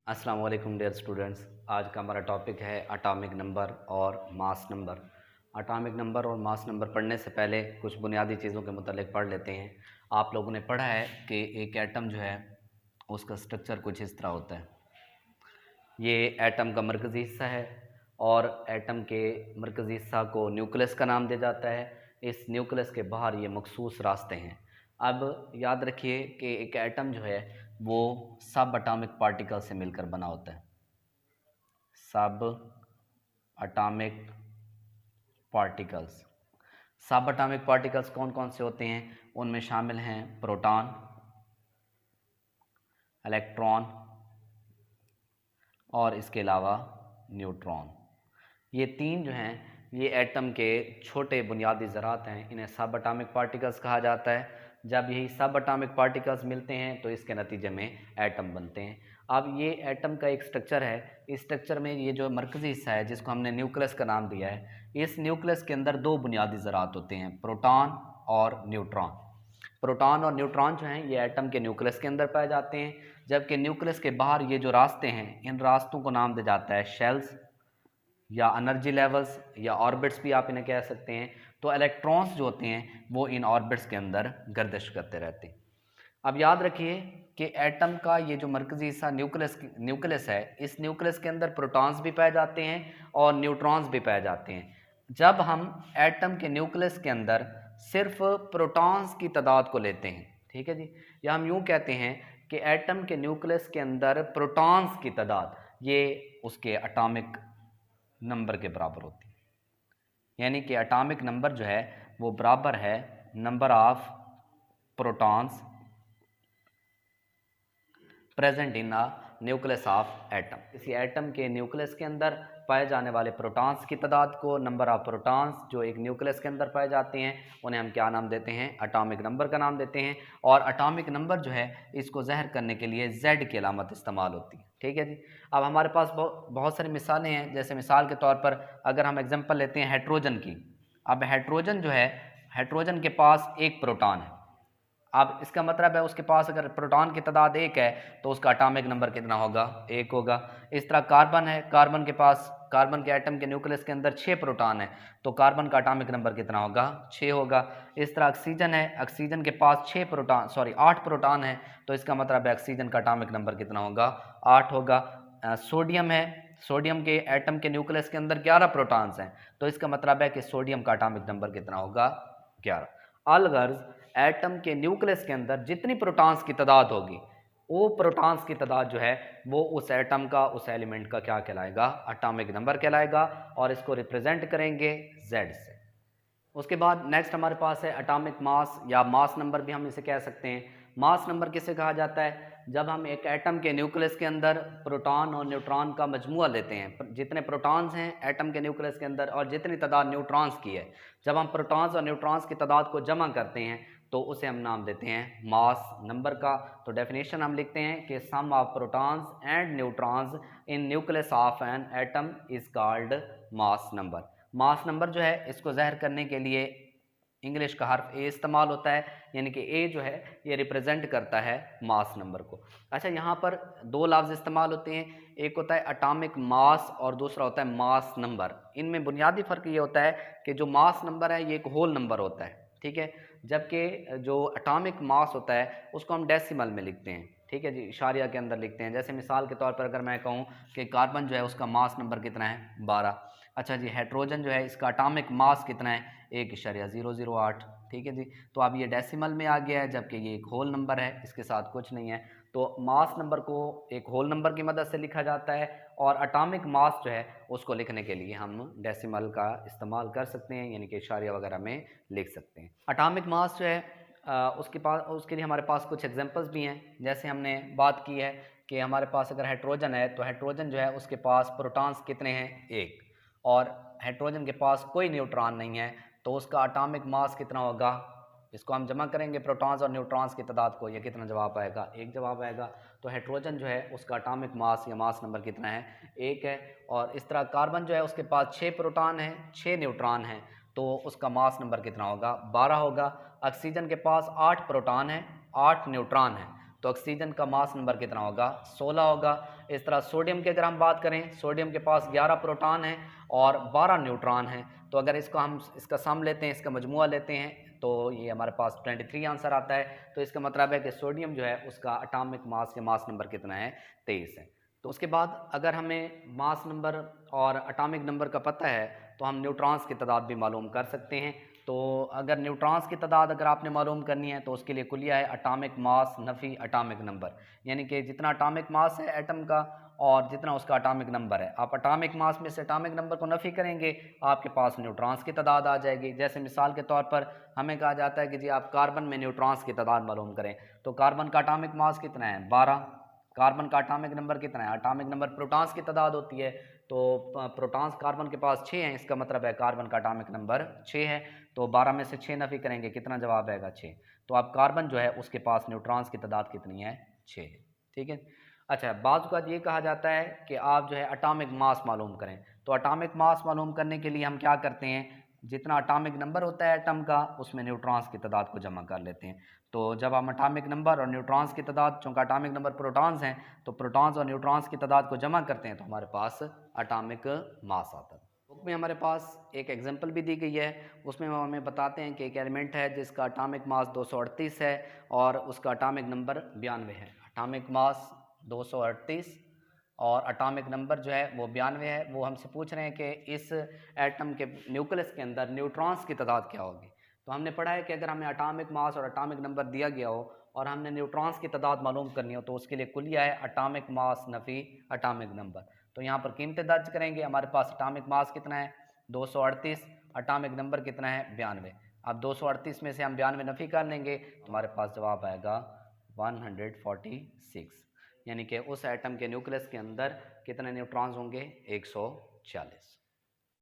अस्सलाम वालेकुम dear students. आज का हमारा टॉपिक है एटॉमिक नंबर और मास नंबर। एटॉमिक नंबर और मास नंबर पढ़ने से पहले कुछ बुनियादी चीज़ों के मुतालिक पढ़ लेते हैं। आप लोगों ने पढ़ा है कि एक एटम जो है उसका स्ट्रक्चर कुछ इस तरह होता है। ये एटम का मरकज़ी हिस्सा है और एटम के मरकज़ी हिस्सा को न्यूक्लियस का नाम दिया जाता है। इस न्यूक्लियस के बाहर ये मखसूस रास्ते हैं। अब याद रखिए कि एक एटम जो है वो सब एटॉमिक पार्टिकल से मिलकर बना होता है। सब एटॉमिक पार्टिकल्स। सब एटॉमिक पार्टिकल्स कौन कौन से होते हैं? उनमें शामिल हैं प्रोटॉन, इलेक्ट्रॉन और इसके अलावा न्यूट्रॉन। ये तीन जो हैं ये एटम के छोटे बुनियादी ज़रात हैं। इन्हें सब एटॉमिक पार्टिकल्स कहा जाता है। जब यही सब एटॉमिक पार्टिकल्स मिलते हैं तो इसके नतीजे में एटम बनते हैं। अब ये एटम का एक स्ट्रक्चर है। इस स्ट्रक्चर में ये जो मरकज़ी हिस्सा है जिसको हमने न्यूक्लियस का नाम दिया है, इस न्यूक्लियस के अंदर दो बुनियादी ज़रात होते हैं, प्रोटॉन और न्यूट्रॉन। प्रोटॉन और न्यूट्रॉन जो हैं ये एटम के न्यूक्लियस के अंदर पाए जाते हैं, जबकि न्यूक्लियस के बाहर ये जो रास्ते हैं इन रास्तों को नाम दिया जाता है शेल्स या एनर्जी लेवल्स या ऑर्बिट्स भी आप इन्हें कह सकते हैं। तो इलेक्ट्रॉन्स जो होते हैं वो इन ऑर्बिट्स के अंदर गर्दिश करते रहते हैं। अब याद रखिए कि एटम का ये जो मरकज़ी हिस्सा न्यूक्लियस है, इस न्यूक्लियस के अंदर प्रोटॉन्स भी पाए जाते हैं और न्यूट्रॉन्स भी पाए जाते हैं। जब हम एटम के न्यूक्लियस के अंदर सिर्फ प्रोटॉन्स की तादाद को लेते हैं, ठीक है जी, या हम यूँ कहते हैं कि एटम के न्यूक्लियस के अंदर प्रोटॉन्स की तादाद ये उसके एटॉमिक नंबर के बराबर होती है। यानी कि एटॉमिक नंबर जो है वो बराबर है number of protons present in a nucleus of atom. किसी एटम के न्यूक्लियस के अंदर पाए जाने वाले प्रोटॉन्स की तादाद को, नंबर ऑफ प्रोटॉन्स जो एक न्यूक्लियस के अंदर पाए जाते हैं, उन्हें हम क्या नाम देते हैं? एटॉमिक नंबर का नाम देते हैं। और एटॉमिक नंबर जो है इसको ज़हर करने के लिए जेड की अलामत इस्तेमाल होती है, ठीक है जी। अब हमारे पास बहुत सारी मिसालें हैं। जैसे मिसाल के तौर पर अगर हम एग्जाम्पल लेते हैं हाइड्रोजन की। अब हाइड्रोजन जो है, हाइड्रोजन के पास एक प्रोटॉन है। अब इसका मतलब है उसके पास अगर प्रोटॉन की तादाद एक है तो उसका एटॉमिक नंबर कितना होगा? एक होगा। इस तरह कार्बन है, कार्बन के पास, कार्बन के एटम के न्यूक्लियस के अंदर 6 प्रोटॉन है तो कार्बन का एटॉमिक नंबर कितना होगा? 6 होगा। इस तरह ऑक्सीजन है, ऑक्सीजन के पास 8 प्रोटॉन है तो इसका मतलब है ऑक्सीजन का एटॉमिक नंबर कितना होगा? 8 होगा। सोडियम है, सोडियम के एटम के न्यूक्लियस के अंदर 11 प्रोटॉन्स हैं तो इसका मतलब है कि सोडियम का एटॉमिक नंबर कितना होगा? 11। अलगर्ज एटम के न्यूक्लियस के अंदर जितनी प्रोटॉन्स की तादाद होगी वो प्रोटॉन्स की तादाद जो है वो उस एटम का, उस एलिमेंट का क्या कहलाएगा? एटॉमिक नंबर कहलाएगा। और इसको रिप्रेजेंट करेंगे Z से। उसके बाद नेक्स्ट हमारे पास है एटॉमिक मास या मास नंबर भी हम इसे कह सकते हैं। मास नंबर किसे कहा जाता है? जब हम एक एटम के न्यूक्लियस के अंदर प्रोटॉन और न्यूट्रॉन का मजमुआ लेते हैं, जितने प्रोटॉन्स हैं एटम के न्यूक्लियस के अंदर और जितनी तादाद न्यूट्रॉन्स की है, जब हम प्रोटॉन्स और न्यूट्रॉन्स की तादाद को जमा करते हैं तो उसे हम नाम देते हैं मास नंबर का। तो डेफिनेशन हम लिखते हैं कि sum of protons and neutrons in nucleus of an atom is called mass number. Mass number जो है इसको ज़ाहिर करने के लिए इंग्लिश का हर्फ ए इस्तेमाल होता है, यानी कि ए जो है ये रिप्रेजेंट करता है मास नंबर को। अच्छा, यहाँ पर दो लफ्ज़ इस्तेमाल होते हैं, एक होता है एटॉमिक मास और दूसरा होता है मास नंबर। इनमें बुनियादी फ़र्क ये होता है कि जो मास नंबर है ये एक होल नंबर होता है, ठीक है, जबकि जो एटॉमिक मास होता है उसको हम डेसिमल में लिखते हैं, ठीक है जी, इशारिया के अंदर लिखते हैं। जैसे मिसाल के तौर पर अगर मैं कहूँ कि कार्बन जो है उसका मास नंबर कितना है? 12। अच्छा जी, हाइड्रोजन जो है इसका एटॉमिक मास कितना है? 1.008, ठीक है जी। तो अब ये डेसिमल में आ गया है जबकि ये एक होल नंबर है, इसके साथ कुछ नहीं है। तो मास नंबर को एक होल नंबर की मदद से लिखा जाता है और एटॉमिक मास जो है उसको लिखने के लिए हम डेसिमल का इस्तेमाल कर सकते हैं, यानी कि इशारिया वगैरह में लिख सकते हैं। एटॉमिक मास जो है उसके लिए हमारे पास कुछ एग्जांपल्स भी हैं। जैसे हमने बात की है कि हमारे पास अगर हाइड्रोजन है तो हाइड्रोजन जो है उसके पास प्रोटॉन्स कितने हैं? 1। और हाइड्रोजन के पास कोई न्यूट्रॉन नहीं है तो उसका एटॉमिक मास कितना होगा? इसको हम जमा करेंगे प्रोटॉन्स और न्यूट्रॉन्स की तादाद को, ये कितना जवाब आएगा? 1 जवाब आएगा। तो हाइड्रोजन जो है उसका एटॉमिक मास या मास नंबर कितना है? 1 है। और इस तरह कार्बन जो है उसके पास 6 प्रोटॉन हैं, 6 न्यूट्रॉन हैं तो उसका मास नंबर कितना होगा? 12 होगा। ऑक्सीजन के पास 8 प्रोटॉन है, 8 न्यूट्रॉन है तो ऑक्सीजन का मास नंबर कितना होगा, 16 होगा। इस तरह सोडियम की अगर हम बात करें, सोडियम के पास 11 प्रोटॉन हैं और 12 न्यूट्रॉन हैं। तो अगर इसको हम इसका सम लेते हैं, इसका मजमुआ लेते हैं, तो ये हमारे पास 23 आंसर आता है। तो इसका मतलब है कि सोडियम जो है उसका अटामिक मास के मास नंबर कितना है, 23 है। तो उसके बाद अगर हमें मास नंबर और अटामिक नंबर का पता है तो हम न्यूट्रॉन्स की तादाद भी मालूम कर सकते हैं। तो अगर न्यूट्रॉन्स की तादाद अगर आपने मालूम करनी है तो उसके लिए कुलिया है अटामिक मास नफ़ी अटामिक नंबर, यानी कि जितना अटामिक मास है एटम का और जितना उसका अटामिक नंबर है, आप अटामिक मास में से अटामिक नंबर को नफ़ी करेंगे, आपके पास न्यूट्रॉन्स की तादाद आ जाएगी। जैसे मिसाल के तौर पर हमें कहा जाता है कि जी आप कार्बन में न्यूट्रॉन्स की तादाद मालूम करें, तो कार्बन का अटामिक मास कितना है, 12। कार्बन का अटामिक नंबर कितना है, अटामिक नंबर प्रोटॉन्स की तादाद होती है, तो प्रोटॉन्स कार्बन के पास 6 हैं, इसका मतलब है कार्बन का अटामिक नंबर 6 है। तो 12 में से 6 नफ़ी करेंगे, कितना जवाब आएगा, 6। तो आप कार्बन जो है उसके पास न्यूट्रॉन्स की तादाद कितनी है, 6 है। ठीक है। अच्छा, बाज़ औक़ात ये कहा जाता है कि आप जो है अटामिक मास मालूम करें। तो अटामिक मास मालूम करने के लिए हम क्या करते हैं, जितना अटामिक नंबर होता है एटम का उसमें न्यूट्रॉन्स की तादाद को जमा कर लेते हैं। तो जब हम अटामिक नंबर और न्यूट्रॉन्स की तादाद, चूँकि अटामिक नंबर प्रोटॉन्स हैं, तो प्रोटॉन्स और न्यूट्रॉन्स की तादाद को जमा करते हैं तो हमारे पास अटामिक मास आता है। बुक में हमारे पास एक एग्जांपल भी दी गई है, उसमें वो हमें बताते हैं कि एक एलिमेंट है जिसका अटामिक मास 238 है और उसका अटामिक नंबर 92 है। अटामिक मास 238 और अटामिक नंबर जो है वो 92 है। वो हमसे पूछ रहे हैं कि इस एटम के न्यूक्लियस के अंदर न्यूट्रॉन्स की तादाद क्या होगी। तो हमने पढ़ा है कि अगर हमें अटामिक मास और अटामिक नंबर दिया गया हो और हमने न्यूट्रॉन्स की तादाद मालूम करनी हो तो उसके लिए कुलिया है अटामिक मास नफ़ी अटामिक नंबर। तो यहाँ पर कीमतें दर्ज करेंगे। हमारे पास अटामिक मास कितना है, 238, अटामिक नंबर कितना है, 92। अब 238 में से हम 92 नफ़ी कर लेंगे तो हमारे पास जवाब आएगा 146, यानी कि उस एटम के न्यूक्लियस के अंदर कितने न्यूट्रॉन्स होंगे, 140।